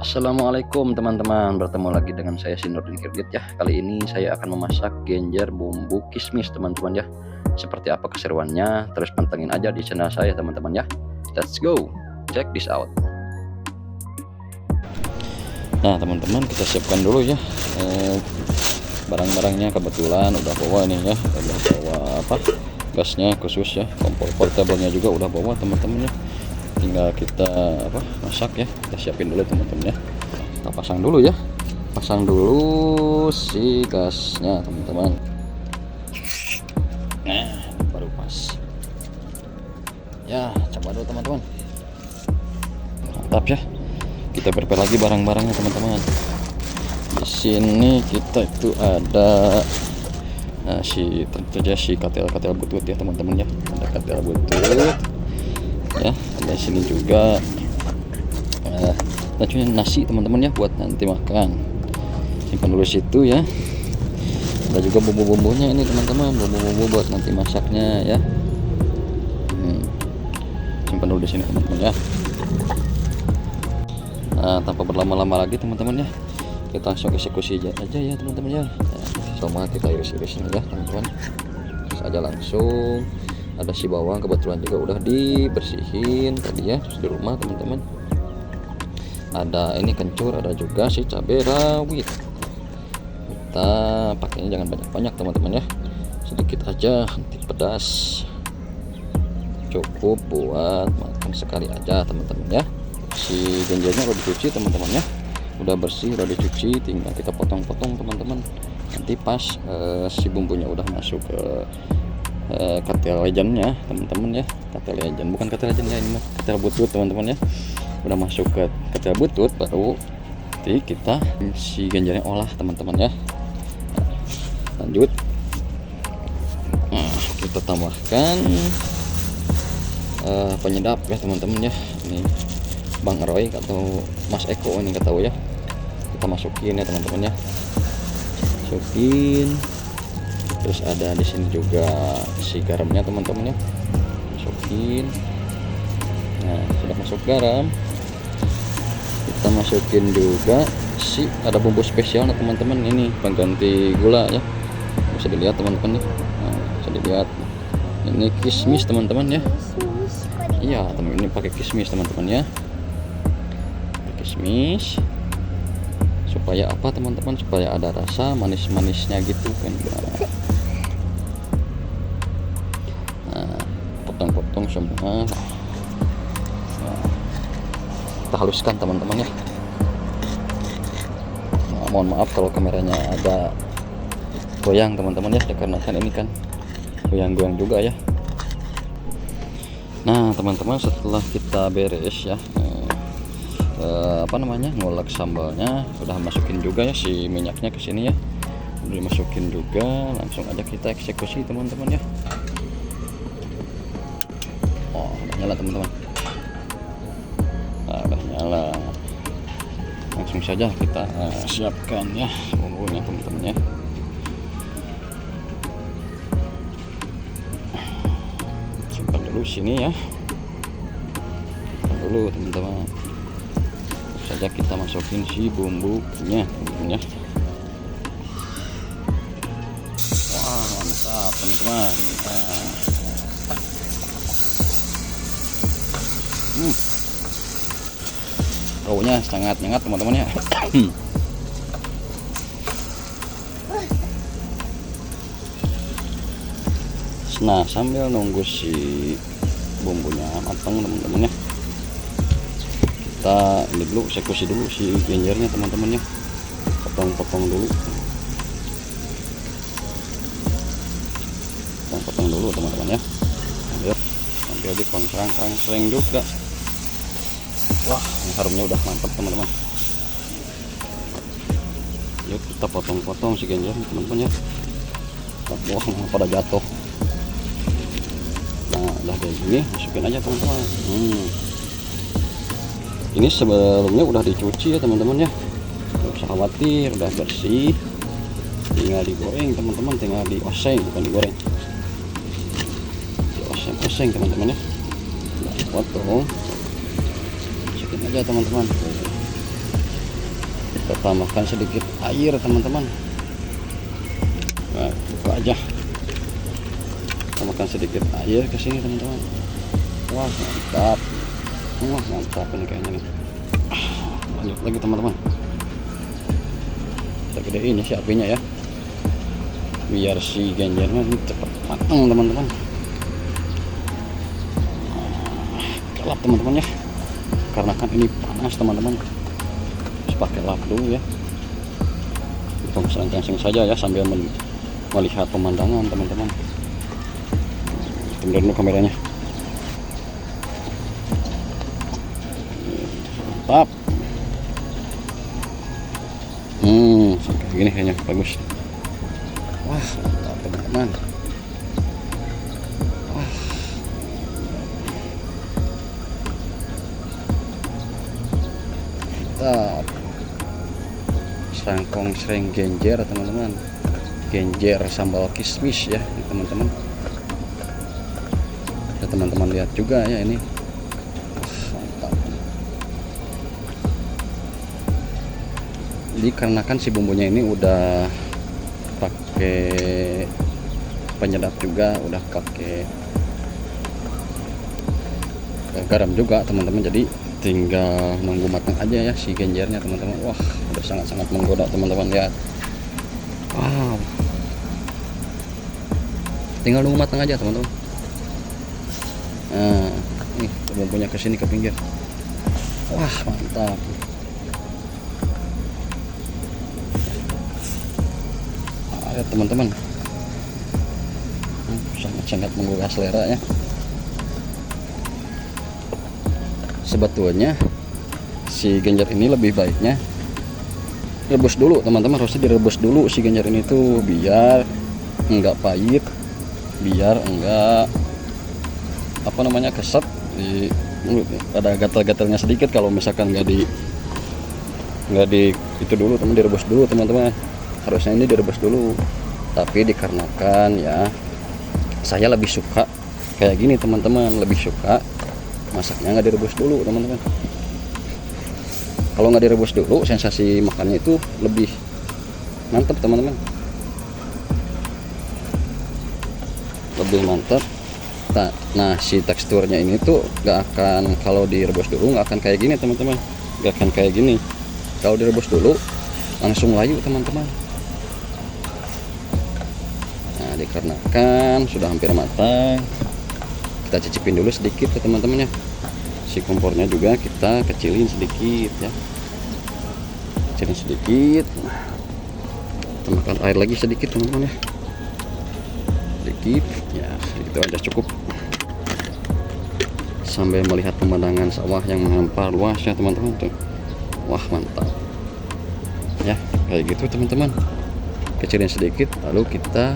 Assalamualaikum teman-teman, bertemu lagi dengan saya Sinurdin Kirgit ya. Kali ini saya akan memasak genjer bumbu kismis teman-teman ya. Seperti apa keseruannya, terus pantengin aja di channel saya teman-teman ya. Let's go, check this out. Nah teman-teman, kita siapkan dulu ya barang-barangnya. Kebetulan udah bawa nih ya, udah bawa gasnya khusus ya, kompor portable-nya juga udah bawa teman-teman ya. Tinggal kita masak ya. Kita siapin dulu teman-teman ya. Kita pasang dulu ya, pasang dulu si gasnya teman-teman. Nah baru pas ya, coba dulu teman-teman. Mantap ya. Kita prepare lagi barang-barangnya teman-teman. Di sini kita itu ada tentu saja si katel butut ya teman-teman ya. Ada katel butut ya. Ada sini juga nasi teman-teman ya, buat nanti makan. Simpan dulu situ ya. Ada juga bumbu-bumbunya ini teman-teman, bumbu-bumbu buat nanti masaknya ya. Simpan dulu di sini teman-teman ya. Nah, tanpa berlama-lama lagi teman-teman ya, kita langsung eksekusi aja ya teman-teman ya. Sama kita iris-iris ini ya teman-teman. Terus aja langsung. Ada si bawang kebetulan juga udah dibersihin tadi ya, terus di rumah teman-teman. Ada ini kencur, ada juga si cabai rawit. Kita pakainya jangan banyak-banyak teman-teman ya, sedikit aja, nanti pedas. Cukup buat makan sekali aja teman-teman ya. Si genjernya udah dicuci teman-teman ya, udah bersih, udah dicuci, tinggal kita potong-potong teman-teman. Nanti pas si bumbunya udah masuk ke katel legendnya teman-teman ya. Katel legend, bukan katel legend ya, ini mah katel butut teman-teman ya. Udah masuk ke katel butut, baru nanti kita si genjernya olah teman-teman ya. Lanjut, nah, kita tambahkan penyedap ya teman-teman ya. Ini Bang Roy atau Mas Eko ini nggak tahu ya. Kita masukin ya teman-teman ya, masukin. Terus ada di sini juga si garamnya teman-teman ya, masukin. Nah sudah masuk garam, kita masukin juga si ada bumbu spesial teman-teman, ini pengganti gula ya. Bisa dilihat teman-teman ya. Nah, bisa dilihat ini kismis teman-teman ya. Iya teman, ini pakai kismis teman-teman ya, kismis supaya apa teman-teman, supaya ada rasa manis-manisnya gitu kan. Nah, potong-potong semua. Nah, kita haluskan teman-teman ya. Nah, mohon maaf kalau kameranya agak goyang teman-teman ya, dikarenakan ini kan goyang-goyang juga ya. Nah teman-teman, setelah kita beres ya ngulek sambalnya, udah masukin juga ya si minyaknya ke sini ya, udah dimasukin juga. Langsung aja kita eksekusi teman-teman ya. Oh udah nyala teman-teman. Nah, udah nyala, langsung saja kita siapkan ya bumbunya teman-teman ya. Simpan dulu sini ya, simpan dulu teman-teman. Saja kita masukin si bumbunya teman-teman ya. Wah mantap teman-teman. Baunya sangat nyengat teman-teman ya. Nah sambil nunggu si bumbunya matang teman-teman ya, kita ini dulu eksekusi dulu si genjernya teman-teman ya. Potong-potong dulu, potong-potong dulu teman-teman ya, sambil dikongsrang-kongsreng juga. Wah ini harumnya udah mantap teman-teman. Yuk kita potong-potong si genjernya teman-teman ya. Wah pada jatuh. Nah udah kayak gini, masukin aja teman-teman. Ini sebelumnya udah dicuci ya teman-teman ya, nggak usah khawatir, udah bersih. Tinggal digoreng teman-teman, tinggal dioseng, bukan digoreng, dioseng-oseng teman-teman ya. Nah, potong, masukin aja teman-teman. Kita tambahkan sedikit air teman-teman. Nah, buka aja. Tambahkan sedikit air ke sini teman-teman. Wah mantap. Wah mantap ini kayaknya nih. Lanjut lagi teman-teman. Kita gedein si apinya ya, biar si genjernya ini cepat matang teman-teman. Lap teman-teman ya, karena kan ini panas teman-teman. Terus pakai lap dulu ya. Kita selang-seling saja ya sambil melihat pemandangan teman-teman. Tunda dulu kameranya. Mantap. Kayak gini kayaknya bagus. Wah mantap teman-teman. Wah. Mantap. Sangkong sreng genjer teman-teman. Genjer sambal kismis ya teman-teman. Ya, teman-teman lihat juga ya ini. Mantap. Dikarenakan si bumbunya ini udah pakai penyedap juga, udah pakai garam juga teman-teman, jadi tinggal nunggu matang aja ya si genjernya teman-teman. Wah udah sangat-sangat menggoda teman-teman ya. Wow, tinggal nunggu matang aja teman-teman. Nah ini bumbunya kesini ke pinggir. Wah mantap. Ya teman-teman, sangat-sangat menggugah selera ya. Sebetulnya si genjer ini lebih baiknya rebus dulu teman-teman, harusnya direbus dulu si genjer ini tuh biar enggak pahit, biar enggak apa namanya keset di mulut. Ada gatal-gatalnya sedikit kalau misalkan nggak di itu dulu teman, direbus dulu teman-teman. Harusnya ini direbus dulu, tapi dikarenakan ya saya lebih suka kayak gini teman-teman, lebih suka masaknya nggak direbus dulu teman-teman. Kalau nggak direbus dulu sensasi makannya itu lebih mantap teman-teman, lebih mantap. Nah si teksturnya ini tuh nggak akan, kalau direbus dulu nggak akan kayak gini teman-teman, nggak akan kayak gini. Kalau direbus dulu langsung layu teman-teman. Dikarenakan sudah hampir matang, kita cicipin dulu sedikit ya teman-teman ya. Si kompornya juga kita kecilin sedikit ya, kecilin sedikit. Tambahkan air lagi sedikit teman-teman ya, sedikit ya, itu aja cukup. Sambil melihat pemandangan sawah yang menghampar luas ya teman-teman tuh. Wah mantap ya, kayak gitu teman-teman. Kecilin sedikit, lalu kita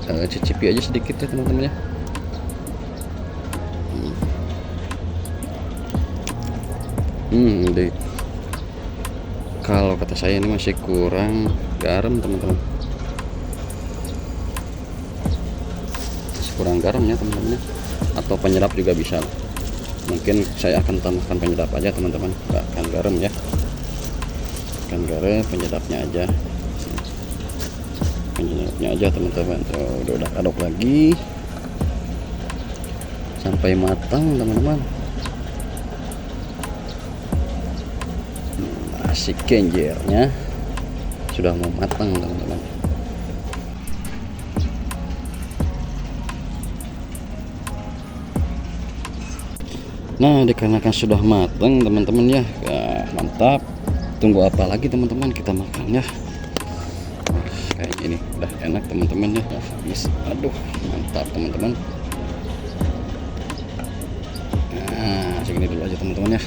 cicipi aja sedikit ya teman-teman ya. Kalau kata saya ini masih kurang garam teman-teman, masih kurang garam ya teman-teman, atau penyedap juga bisa. Mungkin saya akan tambahkan penyedap aja teman-teman, nggak akan garam ya, akan garam, penyedapnya aja, penyedapnya aja teman-teman. Udah aduk lagi sampai matang teman-teman. Si genjernya sudah mau matang teman-teman. Nah dikarenakan sudah matang teman-teman ya, mantap. Tunggu apa lagi teman-teman, kita makan ya. Kayak gini udah enak teman-teman ya. Habis, aduh mantap teman-teman. Nah segini dulu aja teman-teman ya.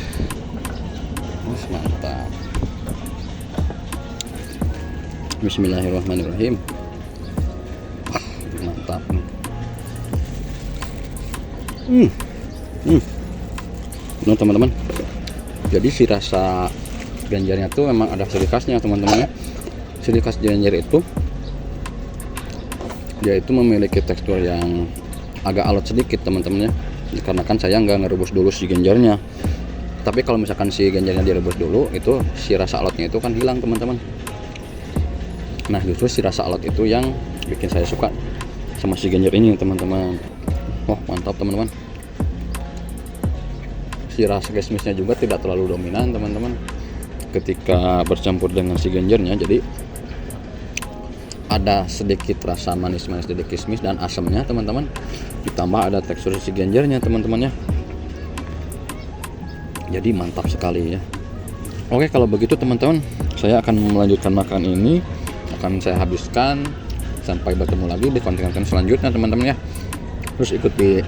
Wah mantap. Bismillahirrahmanirrahim. Mantap. Nah teman-teman, jadi si rasa genjernya tuh memang ada ciri khasnya teman-teman ya. Ciri khas genjer itu dia itu memiliki tekstur yang agak alot sedikit teman-teman ya, dikarenakan saya nggak ngerebus dulu si genjernya, Tapi kalau misalkan si genjernya direbus dulu, itu si rasa alotnya itu kan hilang teman-teman. Nah justru si rasa alot itu yang bikin saya suka sama si genjer ini teman-teman. Wah mantap teman-teman. Si rasa kismisnya juga tidak terlalu dominan teman-teman ketika bercampur dengan si genjernya, jadi ada sedikit rasa manis-manis dari kismis dan asamnya teman-teman, ditambah ada tekstur si genjernya teman-teman ya. Jadi mantap sekali ya. Oke kalau begitu teman-teman, saya akan melanjutkan makan ini, akan saya habiskan. Sampai bertemu lagi di konten-konten selanjutnya teman-teman ya. Terus ikuti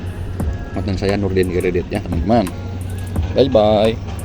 konten saya Nurdin Geredit ya teman-teman. Bye bye.